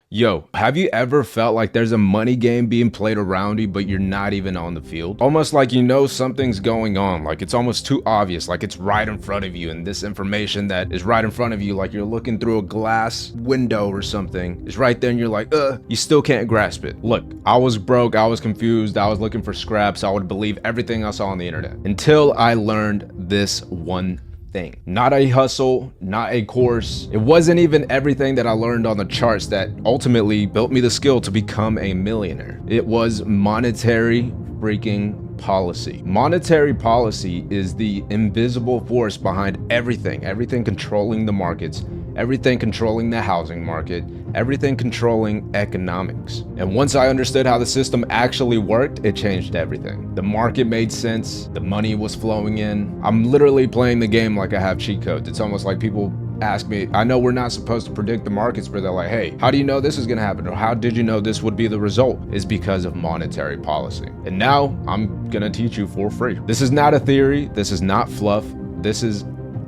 Yo, have you ever felt like there's a money game being played around you, but you're not even on the field? Almost like you know something's going on, like it's almost too obvious, like it's right in front of you, and this information that is right in front of you, like you're looking through a glass window or something, is right there and you're like, you still can't grasp it. Look, I was broke, I was confused, I was looking for scraps, I would believe everything I saw on the internet. Until I learned this one thing. Not a hustle, not a course. It wasn't even everything that I learned on the charts that ultimately built me the skill to become a millionaire. It was monetary freaking policy. Monetary policy is the invisible force behind everything controlling the markets, everything controlling the housing market, everything controlling economics. And once I understood how the system actually worked, it changed everything. The market made sense, the money was flowing in. I'm literally playing the game like I have cheat codes. It's almost like people ask me, I know we're not supposed to predict the markets, but they're like, hey, how do you know this is gonna happen? Or how did you know this would be the result? Is because of monetary policy. And now I'm gonna teach you for free. This is not a theory, this is not fluff, this is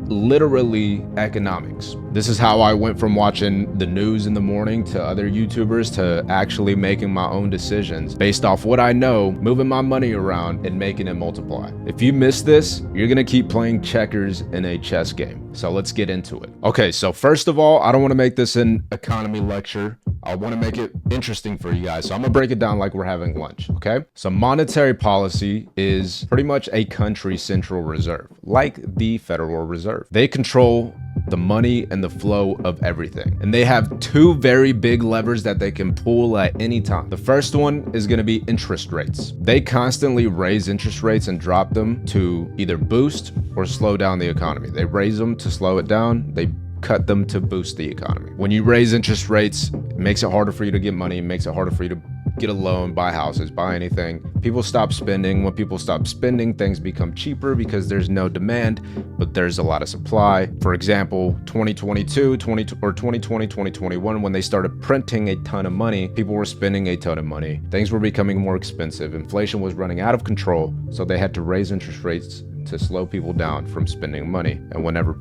literally economics. This is how I went from watching the news in the morning to other YouTubers to actually making my own decisions based off what I know, moving my money around and making it multiply. If you miss this, you're gonna keep playing checkers in a chess game. So let's get into it. Okay, so first of all, I don't wanna make this an economy lecture. I wanna make it interesting for you guys. So I'm gonna break it down like we're having lunch, okay? So monetary policy is pretty much a country's central reserve, like the Federal Reserve. They control the money and the flow of everything. And they have two very big levers that they can pull at any time. The first one is gonna be interest rates. They constantly raise interest rates and drop them to either boost or slow down the economy. They raise them to slow it down. They cut them to boost the economy. When you raise interest rates, it makes it harder for you to get money, it makes it harder for you to get a loan, buy houses, buy anything. People stop spending. When people stop spending, things become cheaper because there's no demand, but there's a lot of supply. For example, 2020, 2021, when they started printing a ton of money, people were spending a ton of money. Things were becoming more expensive. Inflation was running out of control, so they had to raise interest rates to slow people down from spending money. And whenever,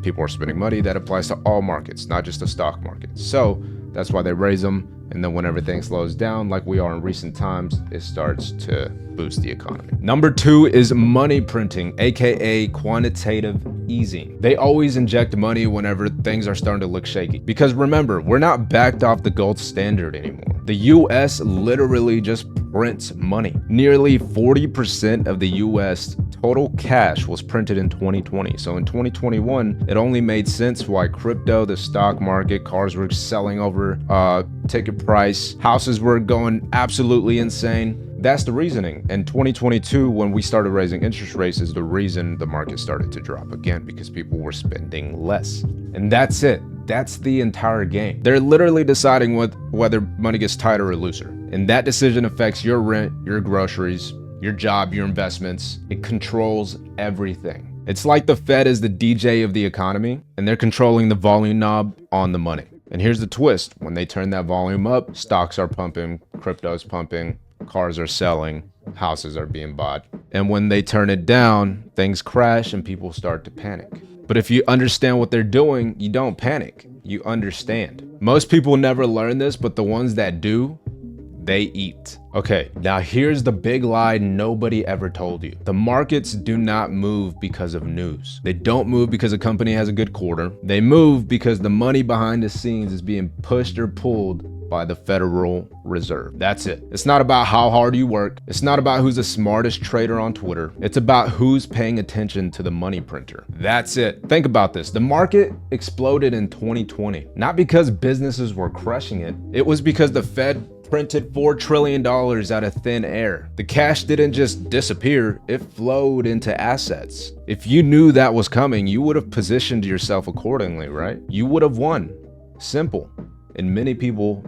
people are spending money, that applies to all markets, not just the stock market. So that's why they raise them. And then when everything slows down, like we are in recent times, it starts to boost the economy. Number two is money printing, AKA quantitative easing. They always inject money whenever things are starting to look shaky. Because remember, we're not backed off the gold standard anymore. The US literally just prints money. Nearly 40% of the US total cash was printed in 2020. So in 2021, it only made sense why crypto, the stock market, cars were selling over ticket price, houses were going absolutely insane. That's the reasoning. And 2022, when we started raising interest rates, is the reason the market started to drop again, because people were spending less. And that's it. That's the entire game. They're literally deciding whether money gets tighter or looser. And that decision affects your rent, your groceries, your job, your investments. It controls everything. It's like the Fed is the DJ of the economy, and they're controlling the volume knob on the money. And here's the twist. When they turn that volume up, stocks are pumping, crypto's pumping, cars are selling, houses are being bought. And when they turn it down, things crash and people start to panic. But if you understand what they're doing, you don't panic. You understand. Most people never learn this, but the ones that do, they eat. Okay, now here's the big lie nobody ever told you. The markets do not move because of news. They don't move because a company has a good quarter. They move because the money behind the scenes is being pushed or pulled by the Federal Reserve. That's it. It's not about how hard you work. It's not about who's the smartest trader on Twitter. It's about who's paying attention to the money printer. That's it. Think about this. The market exploded in 2020, not because businesses were crushing it. It was because the Fed printed $4 trillion out of thin air. The cash didn't just disappear, it flowed into assets. If you knew that was coming, you would have positioned yourself accordingly, right? You would have won. Simple. And many people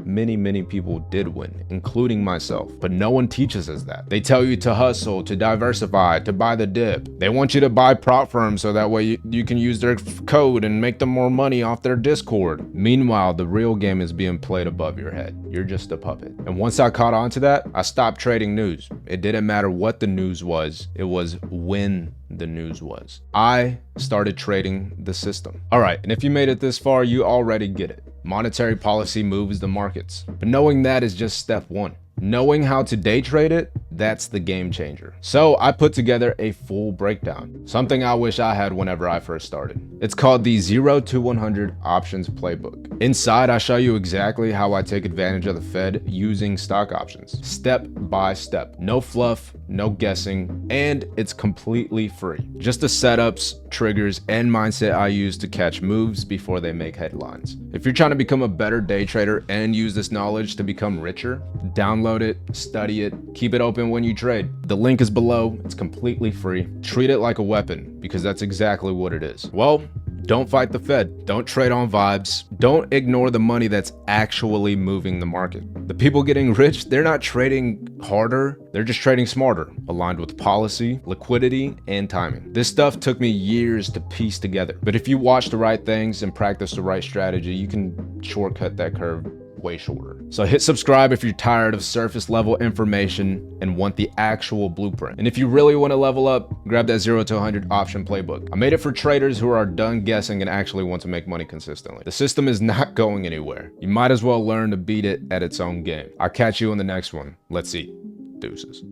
did win, including myself. But no one teaches us that. They tell you to hustle, to diversify, to buy the dip. They want you to buy prop firms so that way you can use their code and make them more money off their Discord. Meanwhile, the real game is being played above your head. You're just a puppet. And once I caught on to that, I stopped trading news. It didn't matter what the news was. It was when the news was. I started trading the system. All right, and if you made it this far, you already get it. Monetary policy moves the markets. But knowing that is just step one. Knowing how to day trade it, that's the game changer. So I put together a full breakdown, something I wish I had whenever I first started. It's called the 0 to 100 Options Playbook. Inside, I show you exactly how I take advantage of the Fed using stock options, step by step. No fluff, no guessing, and it's completely free. Just the setups, triggers, and mindset I use to catch moves before they make headlines. If you're trying to become a better day trader and use this knowledge to become richer, download it, study it, keep it open when you trade. The link is below. It's completely free. Treat it like a weapon, because that's exactly what it is. Well, don't fight the Fed. Don't trade on vibes. Don't ignore the money that's actually moving the market. The people getting rich, they're not trading harder. They're just trading smarter, aligned with policy, liquidity, and timing. This stuff took me years to piece together. But if you watch the right things and practice the right strategy, you can shortcut that curve way shorter. So hit subscribe if you're tired of surface level information and want the actual blueprint. And if you really want to level up, grab that 0 to 100 option playbook. I made it for traders who are done guessing and actually want to make money consistently. The system is not going anywhere. You might as well learn to beat it at its own game. I'll catch you in the next one. Let's see. Deuces.